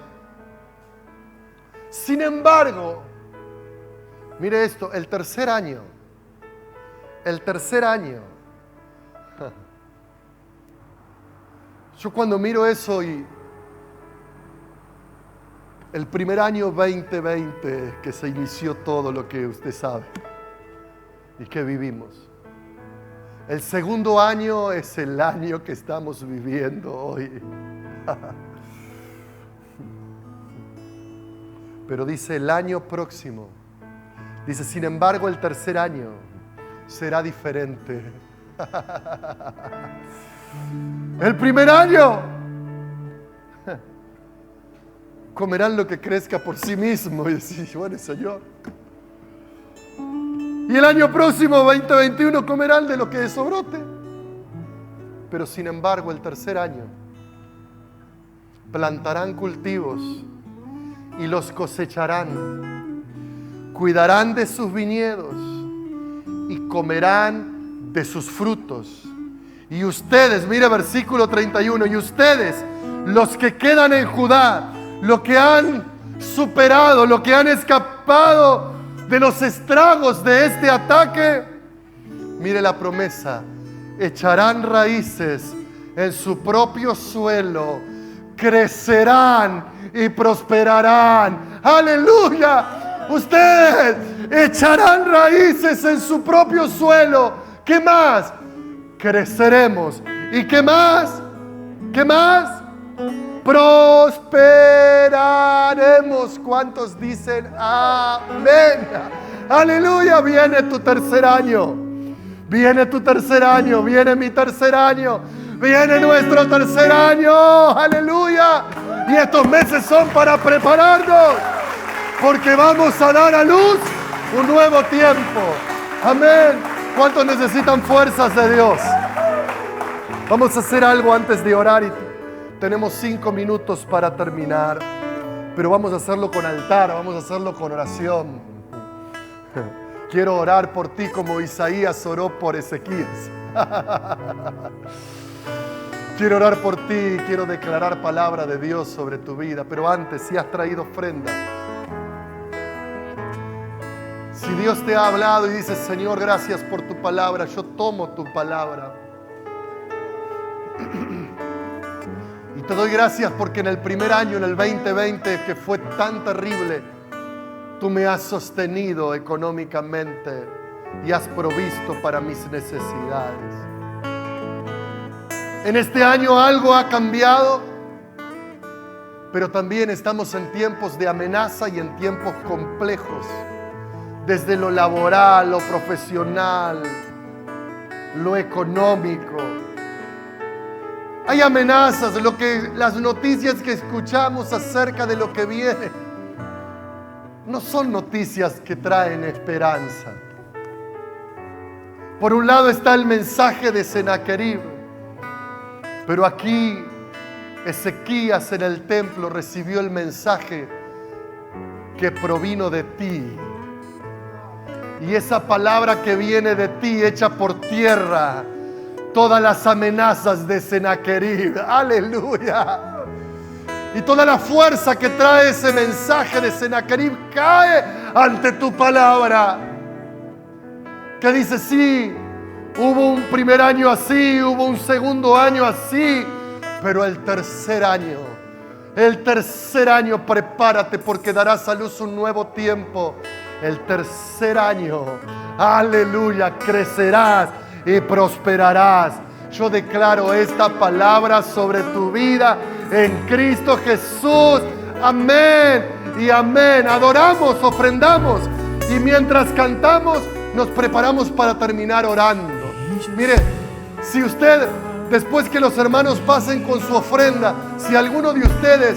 Sin embargo, mire esto, el tercer año, yo cuando miro eso y el primer año 2020 que se inició todo lo que usted sabe y que vivimos. El segundo año es el año que estamos viviendo hoy. Pero dice el año próximo. Dice, sin embargo, el tercer año será diferente. El primer año comerán lo que crezca por sí mismo. Y decís, bueno, Señor. Y el año próximo, 2021, comerán de lo que de eso brote. Pero sin embargo, el tercer año plantarán cultivos y los cosecharán. Cuidarán de sus viñedos y comerán de sus frutos. Y ustedes, mire versículo 31, y ustedes, los que quedan en Judá, los que han superado, los que han escapado de los estragos de este ataque, mire la promesa, echarán raíces en su propio suelo, crecerán y prosperarán. ¡Aleluya! Ustedes echarán raíces en su propio suelo. ¿Qué más? Creceremos. ¿Y qué más? ¿Qué más? Prosperaremos. ¿Cuántos dicen amén? Aleluya, viene tu tercer año. Viene tu tercer año, viene mi tercer año, viene nuestro tercer año. Aleluya. Y estos meses son para prepararnos, porque vamos a dar a luz un nuevo tiempo. Amén. ¿Cuántos necesitan fuerzas de Dios? Vamos a hacer algo antes de orar y tenemos 5 minutos para terminar, pero vamos a hacerlo con altar, vamos a hacerlo con oración. Quiero orar por ti como Isaías oró por Ezequías. Quiero orar por ti, quiero declarar palabra de Dios sobre tu vida. Pero antes, si has traído ofrenda, si Dios te ha hablado y dices, Señor, gracias por tu palabra, yo tomo tu palabra. Y te doy gracias porque en el primer año, en el 2020, que fue tan terrible, tú me has sostenido económicamente y has provisto para mis necesidades. En este año algo ha cambiado, pero también estamos en tiempos de amenaza y en tiempos complejos, desde lo laboral, lo profesional, lo económico. Hay amenazas, las noticias que escuchamos acerca de lo que viene no son noticias que traen esperanza. Por un lado está el mensaje de Sennacherib, pero aquí Ezequías en el templo recibió el mensaje que provino de ti. Y esa palabra que viene de ti echa por tierra todas las amenazas de Sennacherib. Aleluya. Y toda la fuerza que trae ese mensaje de Sennacherib cae ante tu palabra. Que dice, sí, hubo un primer año así, hubo un segundo año así, pero el tercer año prepárate porque darás a luz un nuevo tiempo. El tercer año, aleluya, crecerás y prosperarás. Yo declaro esta palabra sobre tu vida en Cristo Jesús. Amén y amén. Adoramos, ofrendamos y mientras cantamos nos preparamos para terminar orando. Mire, si usted, después que los hermanos pasen con su ofrenda, si alguno de ustedes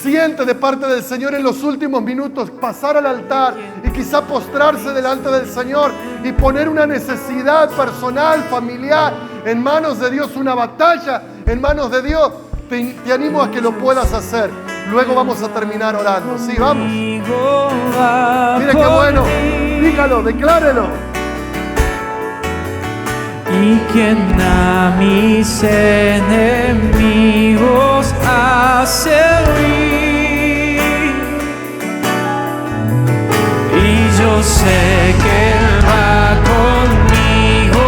siente de parte del Señor en los últimos minutos pasar al altar y quizá postrarse delante del Señor y poner una necesidad personal, familiar en manos de Dios, una batalla en manos de Dios, te animo a que lo puedas hacer. Luego vamos a terminar orando. Sí, vamos. Mire qué bueno. Dígalo, declárelo. Y quien a mis enemigos hace huir, y yo sé que Él va conmigo,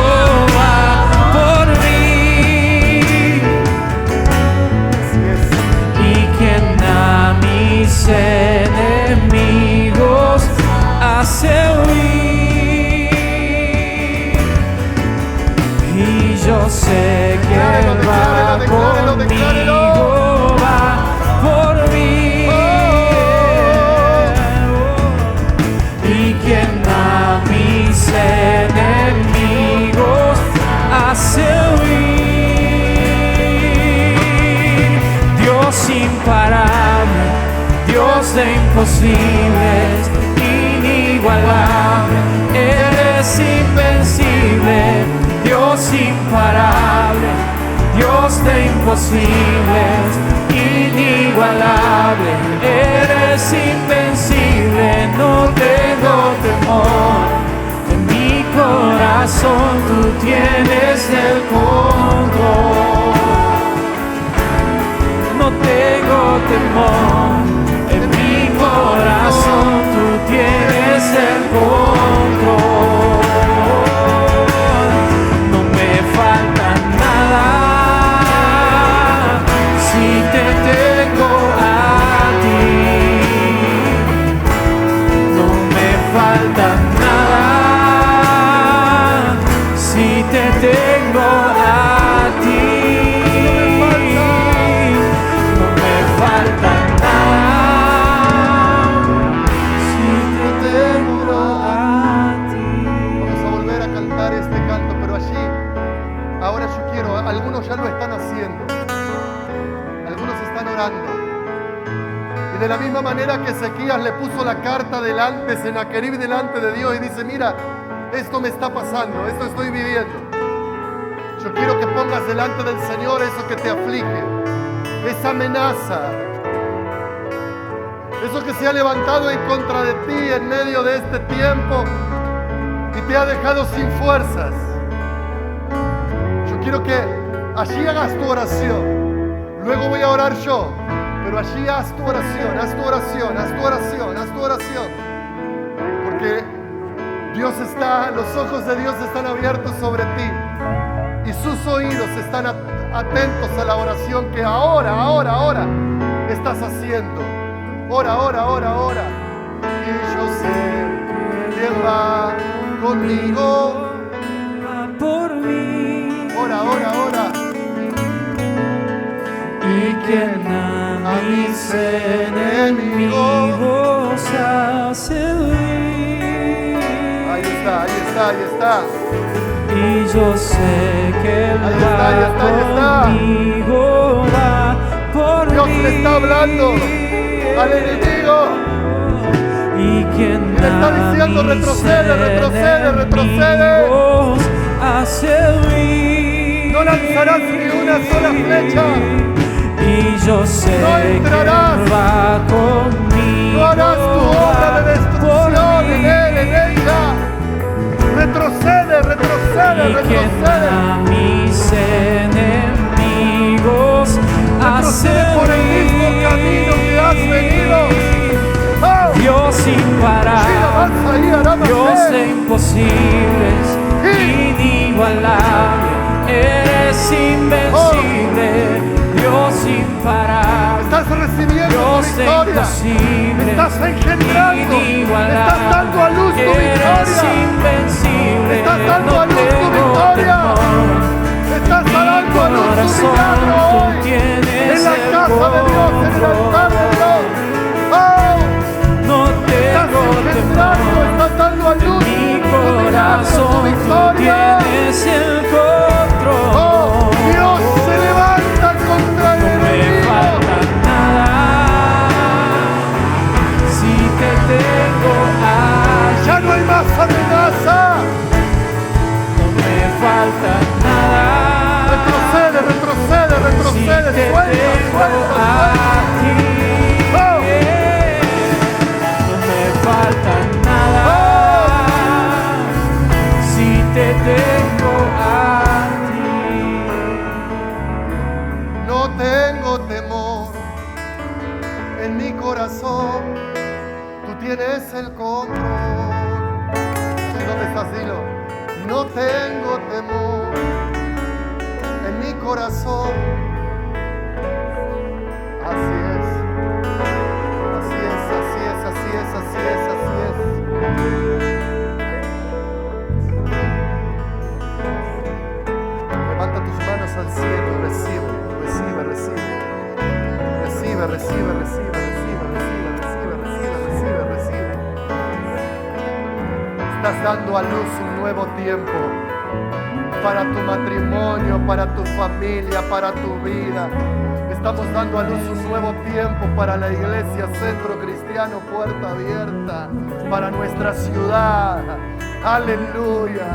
va por mí. Y quien a mis enemigos hace huir, yo sé que Él va conmigo, va por mí. Y quien a mis enemigos hace huir. Dios imparable, Dios de imposibles, inigualable, Él es invencible. Dios imparable, Dios de imposibles, inigualable, eres invencible, no tengo temor, en mi corazón tú tienes el control. No tengo temor, en mi corazón tú tienes el control. De la misma manera que Ezequías le puso la carta delante, Sennacherib delante de Dios y dice, mira, esto me está pasando, esto estoy viviendo. Yo quiero que pongas delante del Señor eso que te aflige, esa amenaza, eso que se ha levantado en contra de ti en medio de este tiempo. y te ha dejado sin fuerzas, yo quiero que allí hagas tu oración. Luego voy a orar yo, pero allí haz tu oración, haz tu oración, haz tu oración, haz tu oración. Porque Dios está, los ojos de Dios están abiertos sobre ti y sus oídos están atentos a la oración que ahora estás haciendo. Ora. Y yo sé quién va conmigo. Por mí. Ora. Y quien a mis enemigos hace huir. Ahí está. Y yo sé que Él Ahí está. conmigo, va por Dios mí. le está hablando al enemigo. Y quien Y le está diciendo, retrocede. Hace huir. No lanzarás ni una sola flecha. Y yo sé No entrarás. que va conmigo. No harás tu obra de destrucción en él, en ella. Retrocede. Y quien a mis enemigos hace Retrocede por el mismo camino que has venido. Oh. Dios imparable, Dios de imposibles, inigualable, eres invencible, Dios imparable. Estás recibiendo tu Dios de victoria. imposible, Estás engendrando. inigualable, Estás dando a luz tu eres victoria. invencible, Estás dando no a luz tu tengo victoria. temor. Estás dando a luz tu milagro hoy. En la casa de Dios, en el altar de Dios. Oh, No estás tengo engendrando, temor. estás dando a luz Mi tu milagro, tu corazón, tú victoria. tienes el control. Oh, Dios se levanta contra el No me enemigo. falta nada si te tengo allí. Ya no hay más amenaza. No me falta nada Retrocede. si te tengo Suelta. a ti. Oh. No me falta nada si te tengo a ti. No tengo temor en mi corazón. Tú tienes el control. ¿Sí, dónde estás? Dilo. No tengo temor en mi corazón. Así es. Levanta tus manos al cielo y recibe. Estás dando a luz un nuevo tiempo para tu matrimonio, para tu familia, para tu vida. Estamos dando a luz un nuevo tiempo para la iglesia Centro Cristiano Puerta Abierta, para nuestra ciudad. Aleluya.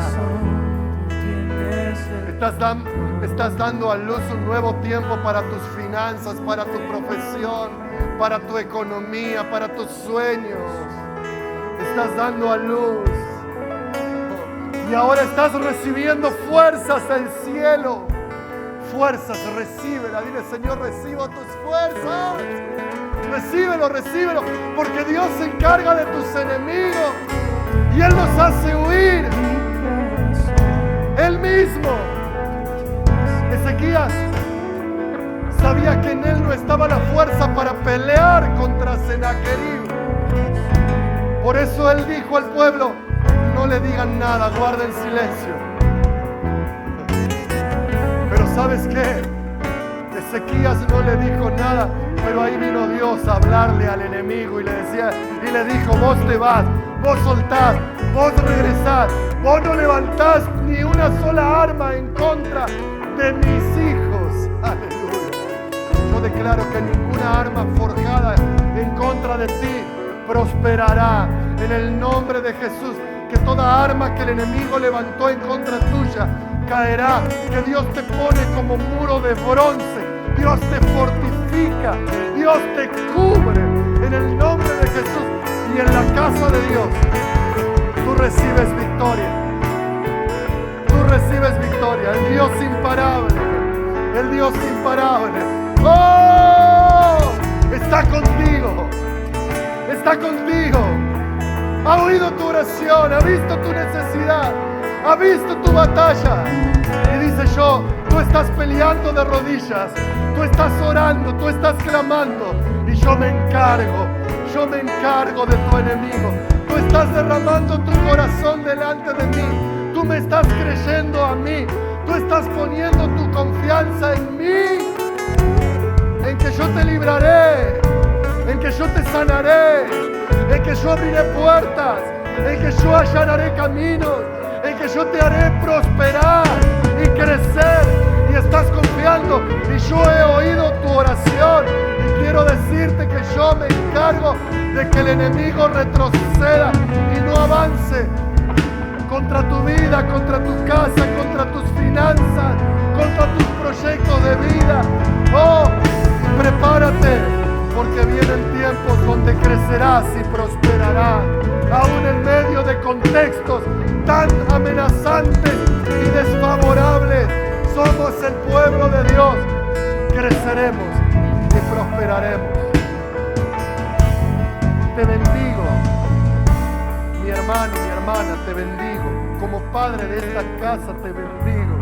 Estás dando a luz un nuevo tiempo para tus finanzas, para tu profesión, para tu economía, para tus sueños. Estás dando a luz. Y ahora estás recibiendo fuerzas del cielo. Fuerzas, recíbela. Dile, Señor, recibo tus fuerzas. Recíbelo, porque Dios se encarga de tus enemigos y Él los hace huir. Él mismo. Ezequías sabía que en él no estaba la fuerza para pelear contra Sennacherib. Por eso él dijo al pueblo: no le digan nada, guarden silencio. Pero ¿sabes qué? Ezequías no le dijo nada, pero ahí vino Dios a hablarle al enemigo y le dijo: vos te vas, vos soltás, vos regresás, vos no levantás ni una sola arma en contra de mis hijos. Aleluya. Yo declaro que ninguna arma forjada en contra de ti prosperará en el nombre de Jesús. Que toda arma que el enemigo levantó en contra tuya caerá. Que Dios te pone como muro de bronce. Dios te fortifica. Dios te cubre en el nombre de Jesús. Y en la casa de Dios Tú recibes victoria. Tú recibes victoria. El Dios imparable. El Dios imparable. ¡Oh! Está contigo. Está contigo. Ha oído tu oración. Ha visto tu necesidad. Ha visto tu batalla. Y dice yo, tú estás peleando de rodillas. Tú estás orando. Tú estás clamando. Y yo me encargo de tu enemigo. Tú estás derramando tu corazón delante de mí. Tú me estás creyendo a mí. Tú estás poniendo tu confianza en mí. En que yo te libraré. En que yo te sanaré. En que yo abriré puertas. En que yo allanaré caminos. En que yo te haré prosperar y crecer. Y estás confiando. Y yo he oído tu oración. Quiero decirte que yo me encargo de que el enemigo retroceda y no avance contra tu vida, contra tu casa, contra tus finanzas, contra tus proyectos de vida. Oh, prepárate, porque vienen tiempos donde crecerás y prosperarás, aún en medio de contextos tan amenazantes y desfavorables. Somos el pueblo de Dios. Creceremos y prosperaremos. Te bendigo, mi hermano y mi hermana, te bendigo. Como padre de esta casa te bendigo.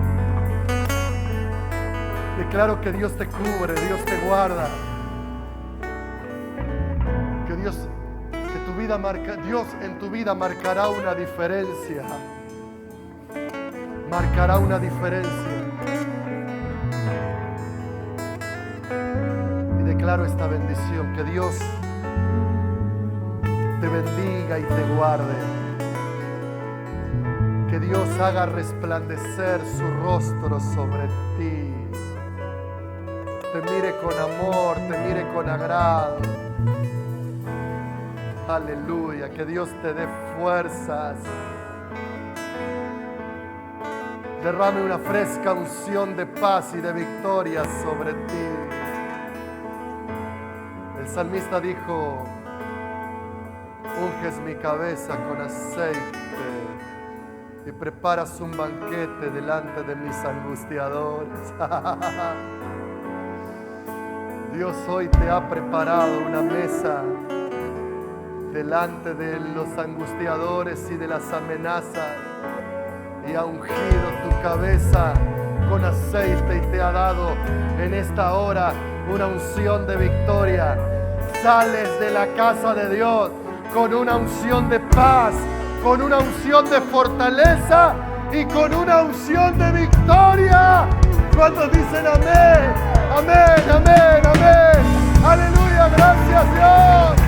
Declaro que Dios te cubre, Dios te guarda. Que Dios en tu vida marcará una diferencia. Marcará una diferencia. Declaro esta bendición, que Dios te bendiga y te guarde, que Dios haga resplandecer su rostro sobre ti, te mire con amor, te mire con agrado. Aleluya, que Dios te dé fuerzas, derrame una fresca unción de paz y de victoria sobre ti. El salmista dijo: unges mi cabeza con aceite y preparas un banquete delante de mis angustiadores. Dios hoy te ha preparado una mesa delante de los angustiadores y de las amenazas, y ha ungido tu cabeza con aceite y te ha dado en esta hora una unción de victoria. Sales de la casa de Dios con una unción de paz, con una unción de fortaleza y con una unción de victoria. ¿Cuántos dicen amén? Amén, amén, amén. Aleluya, gracias Dios.